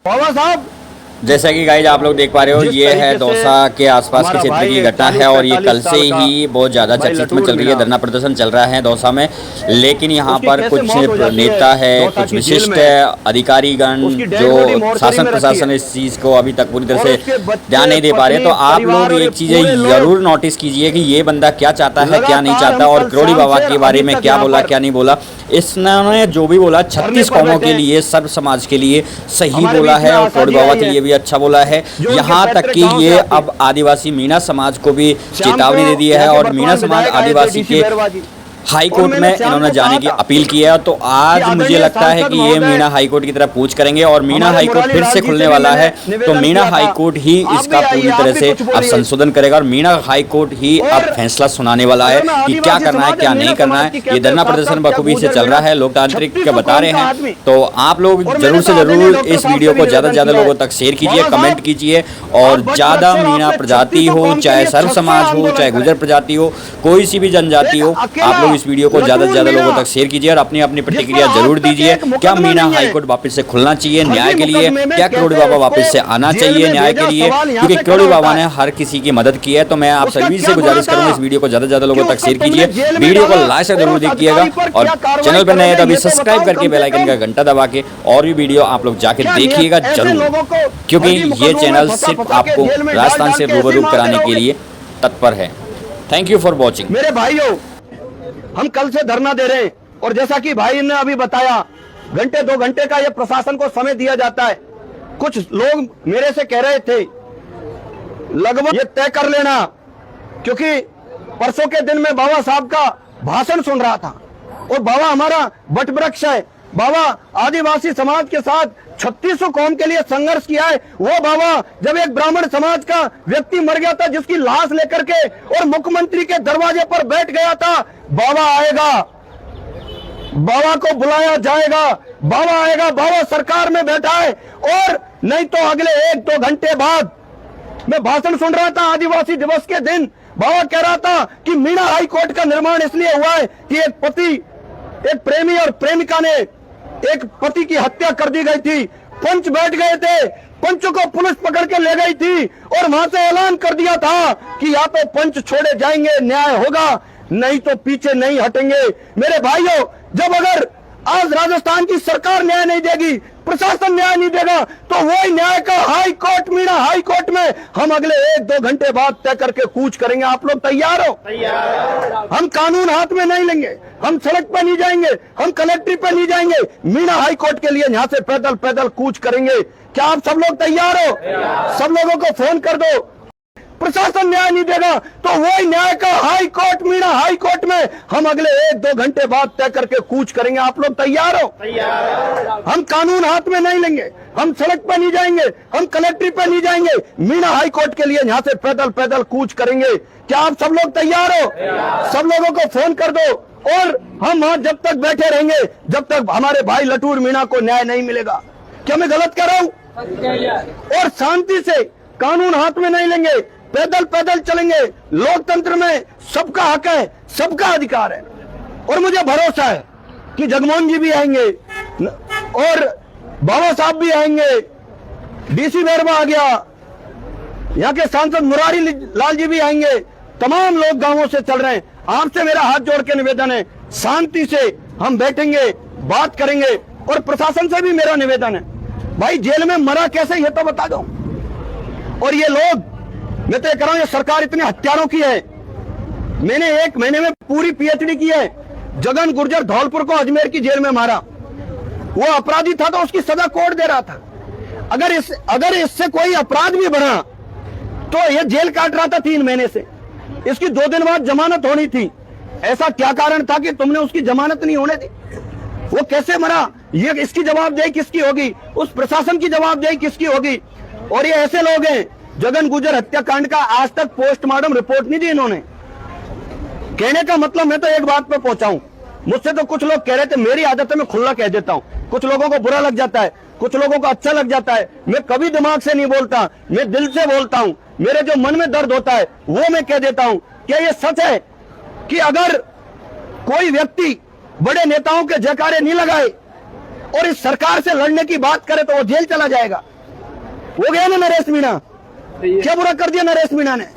बाबा साहब, जैसा कि गाइज आप लोग देख पा रहे हो, ये है दौसा के आसपास के क्षेत्र की घटना है और ये कल से ही बहुत ज़्यादा चर्चित में चल रही है। धरना प्रदर्शन चल रहा है दौसा में, लेकिन यहाँ पर कुछ नेता है, कुछ विशिष्ट अधिकारीगण जो शासन प्रशासन इस चीज़ को अभी तक पूरी तरह से ध्यान नहीं दे पा रहे। तो आप लोग एक चीज़ें जरूर नोटिस कीजिए कि ये बंदा क्या चाहता है, क्या नहीं चाहता, और करोड़ी बाबा के बारे में क्या बोला क्या नहीं बोला। इसने जो भी बोला 36 कौमों के लिए, सर्व समाज के लिए सही बोला है और करोड़ी बाबा के लिए भी अच्छा बोला है। यहाँ तक कि ये अब आदिवासी मीणा समाज को भी चेतावनी दे दी है और मीणा समाज आदिवासी के हाई कोर्ट में इन्होंने जाने की अपील की है। तो आज मुझे लगता है कि ये मीणा हाई कोर्ट की तरफ पूछ करेंगे और मीणा हाई कोर्ट फिर से खुलने वाला है। तो मीणा हाई कोर्ट ही इसका पूरी तरह से अब संशोधन करेगा और मीणा हाई कोर्ट ही अब फैसला सुनाने वाला है कि क्या करना है क्या नहीं करना है। ये धरना प्रदर्शन बखूबी से चल रहा है, लोकतांत्रिक के बता रहे हैं। तो आप लोग जरूर से जरूर इस वीडियो को ज्यादा से ज्यादा लोगों तक शेयर कीजिए, कमेंट कीजिए और ज्यादा मीणा प्रजाति हो, चाहे सर्व समाज हो, चाहे गुर्जर प्रजाति हो, कोई सी भी जनजाति हो, आप लोग इस वीडियो को ज्यादा से ज्यादा लोगों तक शेयर कीजिए और अपनी अपनी प्रतिक्रिया जरूर दीजिए। क्या मीणा हाईकोर्ट वापस से खुलना चाहिए न्याय के लिए? क्या करोड़ी बाबा वापस से आना चाहिए न्याय के लिए? क्योंकि करोड़ी बाबा ने हर किसी की मदद की है। तो मैं आप सभी से गुजारिश करूंगा इस वीडियो को ज्यादा से ज्यादा लोगों तक शेयर कीजिए, वीडियो को लाइक से जरूर देखिएगा और चैनल पर नए तो अभी सब्सक्राइब करके बेल आइकन का घंटा दबा के और भी वीडियो आप लोग जाके देखिएगा जरूर, क्योंकि ये चैनल सिर्फ आपको राजस्थान से रूबरू कराने के लिए तत्पर है। Thank you for watching. मेरे भाइयों, हम कल से धरना दे रहे हैं और जैसा कि भाई ने अभी बताया, घंटे 2 घंटे का ये प्रशासन को समय दिया जाता है। कुछ लोग मेरे से कह रहे थे लगभग ये तय कर लेना, क्योंकि परसों के दिन में बाबा साहब का भाषण सुन रहा था और बाबा हमारा वटवृक्ष है। बाबा आदिवासी समाज के साथ 3600 कौम के लिए संघर्ष किया है। वो बाबा जब एक ब्राह्मण समाज का व्यक्ति मर गया था, जिसकी लाश लेकर के और मुख्यमंत्री के दरवाजे पर बैठ गया था, बाबा आएगा, बाबा को बुलाया जाएगा, बाबा आएगा, बाबा सरकार में बैठा है। और नहीं तो अगले 1-2 घंटे बाद मैं भाषण सुन रहा था आदिवासी दिवस के दिन, बाबा कह रहा था कि मीणा हाई कोर्ट का निर्माण इसलिए हुआ है कि एक पति, एक प्रेमी और प्रेमिका ने एक पति की हत्या कर दी गई थी। पंच बैठ गए थे, पंचों को पुलिस पकड़ के ले गई थी और वहां से ऐलान कर दिया था कि या तो पंच छोड़े जाएंगे, न्याय होगा, नहीं तो पीछे नहीं हटेंगे। मेरे भाइयों, जब अगर आज राजस्थान की सरकार न्याय नहीं देगी, प्रशासन न्याय नहीं देगा, तो वही न्याय का high court, Meena high court में हम अगले 1-2 घंटे बाद तय करके कूच करेंगे। आप लोग तैयार हो? तैयार। हम कानून हाथ में नहीं लेंगे, हम सड़क पर नहीं जाएंगे, हम कलेक्ट्रेट पर नहीं जाएंगे, मीणा हाई कोर्ट के लिए यहाँ से पैदल पैदल कूच करेंगे। क्या आप सब लोग तैयार हो? सब लोगों को फोन कर दो। प्रशासन न्याय नहीं देगा तो वही न्याय का high court, Meena high court में हम अगले 1-2 घंटे बाद तय करके कूच करेंगे। आप लोग तैयार हो? तैयार। हम कानून हाथ में नहीं लेंगे, हम सड़क पर नहीं जाएंगे, हम कलेक्ट्रेट पर नहीं जाएंगे, मीणा हाई कोर्ट के लिए यहाँ से पैदल पैदल कूच करेंगे। क्या आप सब लोग तैयार हो? सब लोगों को फोन कर दो। और हम वहां जब तक बैठे रहेंगे जब तक हमारे भाई लटूर मीणा को न्याय नहीं मिलेगा। क्या मैं गलत कर रहा हूँ? और शांति से, कानून हाथ में नहीं लेंगे, पैदल पैदल चलेंगे। लोकतंत्र में सबका हक है, सबका अधिकार है और मुझे भरोसा है कि जगमोहन जी भी आएंगे और बाबा साहब भी आएंगे, डीसी मेहरबा आ गया, यहाँ के सांसद मुरारी लाल जी भी आएंगे। तमाम लोग गांवों से चल रहे हैं। आपसे मेरा हाथ जोड़ के निवेदन है, शांति से हम बैठेंगे, बात करेंगे। और प्रशासन से भी मेरा निवेदन है, भाई जेल में मरा कैसे ये तो बता दो। और ये लोग, मैं तो ये कह रहा हूं, ये सरकार इतने हत्यारों की है। मैंने 1 महीने में पूरी पीएचडी की है। जगन गुर्जर धौलपुर को अजमेर की जेल में मारा, वो अपराधी था तो उसकी सजा कोर्ट दे रहा था। अगर इससे कोई अपराध भी बना तो ये जेल काट रहा था 3 महीने से। इसकी 2 दिन बाद जमानत होनी थी। ऐसा क्या कारण था कि तुमने उसकी जमानत नहीं होने दी? वो कैसे मरा, ये इसकी जवाबदेही किसकी होगी? उस प्रशासन की जवाबदेही किसकी होगी? और ये ऐसे लोग हैं, जगन गुर्जर हत्याकांड का आज तक पोस्टमार्टम रिपोर्ट नहीं दी इन्होंने। कहने का मतलब मैं तो एक बात पे पहुंचाऊं, मुझसे तो कुछ लोग कह रहे थे, मेरी आदत है मैं खुला कह देता हूं। कुछ लोगों को बुरा लग जाता है, कुछ लोगों को अच्छा लग जाता है। मैं कभी दिमाग से नहीं बोलता, मैं दिल से बोलता हूं। मेरे जो मन में दर्द होता है वो मैं कह देता हूं। क्या ये सच है कि अगर कोई व्यक्ति बड़े नेताओं के जयकारे नहीं लगाए और इस सरकार से लड़ने की बात करे तो वो जेल चला जाएगा? वो गया ना नरेश मीणा, क्या बुरा कर दिया नरेश मीणा ने?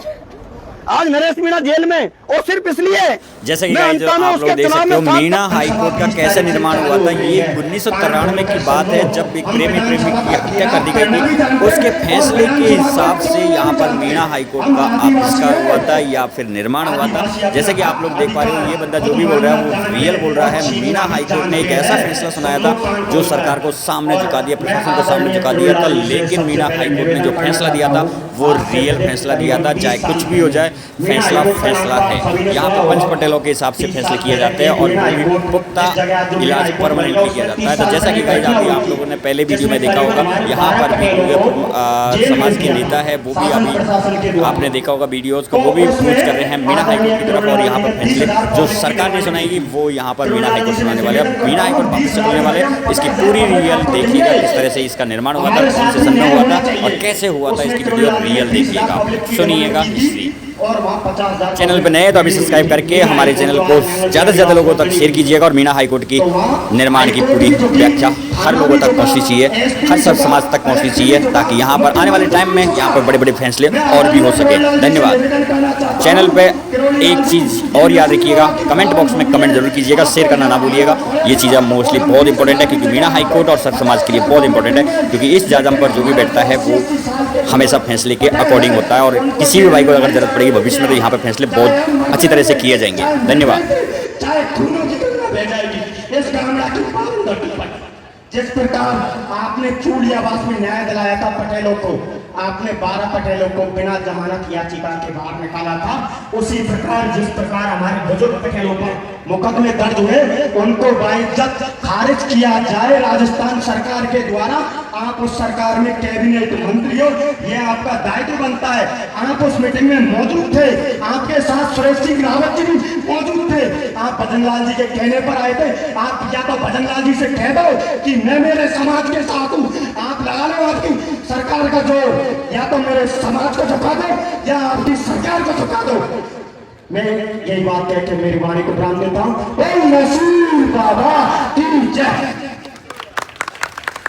आज नरेश मीणा जेल में, और सिर्फ इसलिए जैसे कि गाइस आप लोग देख सकते हो मीणा हाई कोर्ट का कैसे निर्माण हुआ था। ये 1993 की बात है, जब एक प्रेमी की हत्या कर दी गई थी। उसके फैसले के हिसाब से यहाँ पर मीणा हाई कोर्ट का आविष्कार हुआ था या फिर निर्माण हुआ था। जैसे कि आप लोग देख पा रहे हो, ये बंदा जो भी बोल रहा है वो रियल बोल रहा है। मीणा हाई कोर्ट ने एक ऐसा फैसला सुनाया था जो सरकार को सामने झुका दिया, प्रशासन को सामने झुका दिया था। लेकिन मीणा हाई कोर्ट ने जो फैसला दिया था वो रियल फैसला दिया था। चाहे कुछ भी हो जाए, फैसला फैसला है। यहाँ पर पंच पटेलों के हिसाब से फैसले किए जाते हैं और वो भी पुख्ता इलाज परमानेंटली किया जाता है। तो जैसा कि गाइस अभी आप लोगों ने पहले वीडियो में देखा होगा, यहाँ पर भी समाज के नेता है, वो भी अभी आपने देखा होगा वीडियोस को, वो भी पूछ कर रहे हैं मीणा हाईकोर्ट की तरफ। और यहाँ पर फैसले जो सरकार ने सुनाएगी वो यहाँ पर मीणा हाईकोर्ट सुनाने वाले हैं। मीणा हाईकोर्ट वापस से खुलने वाले। इसकी पूरी रियल देखिएगा किस तरह से इसका निर्माण हुआ था, कौन से सन में हुआ था और कैसे हुआ था। इसकी वीडियो रियल देखिएगा, सुनिएगा हिस्ट्री। चैनल पे नए तो अभी सब्सक्राइब करके हमारे चैनल को ज़्यादा से ज़्यादा लोगों तक शेयर कीजिएगा। और मीणा हाईकोर्ट की निर्माण की पूरी व्याख्या हर लोगों तक पहुंचनी चाहिए, हर सब समाज तक पहुंचनी चाहिए, ताकि यहाँ पर आने वाले टाइम में यहाँ पर बड़े बड़े फैसले और भी हो सके। धन्यवाद। चैनल पे एक चीज़ और याद रखिएगा, कमेंट बॉक्स में कमेंट जरूर कीजिएगा, शेयर करना ना भूलिएगा। ये चीज़ें मोस्टली बहुत इंपॉर्टेंट है, क्योंकि मीणा हाईकोर्ट और सब समाज के लिए बहुत इंपॉर्टेंट है। क्योंकि इस जजम पर जो भी बैठता है वो हमेशा फैसले के अकॉर्डिंग होता है। और किसी भी भाई को अगर जरूरत पड़ेगी भविष्य में, तो यहाँ पर फैसले बहुत अच्छी तरह से किए जाएंगे। धन्यवाद। जिस प्रकार आपने चूड़ी आवास में न्याय दिलाया था पटेलों को, आपने 12 पटेलों को बिना जमानत याचिका के बाहर निकाला था, उसी प्रकार जिस प्रकार हमारे बुजुर्ग पटेलों पर मुकदमे दर्ज हुए उनको बाइज्जत खारिज किया जाए राजस्थान सरकार के द्वारा। आप उस सरकार में कैबिनेट मंत्री हो, यह आपका दायित्व बनता है। आप उस मीटिंग में मौजूद थे, आपके साथ सुरेश सिंह रावत जी भी मौजूद थे। आप भजनलाल जी के कहने पर आए थे। आप या तो भजनलाल जी से कह दो कि मैं मेरे समाज के साथ हूँ, आप लगा लो आपकी सरकार का जोर, या तो मेरे समाज को झुका दो या आपकी सरकार को झुका दो। मैं यही बात कह के मेरी वाणी को विराम देता हूँ। नसीर बाबा की जय।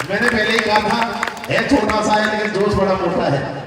मैंने पहले ही कहा था, है छोटा सा है लेकिन जोश बड़ा मोटा है।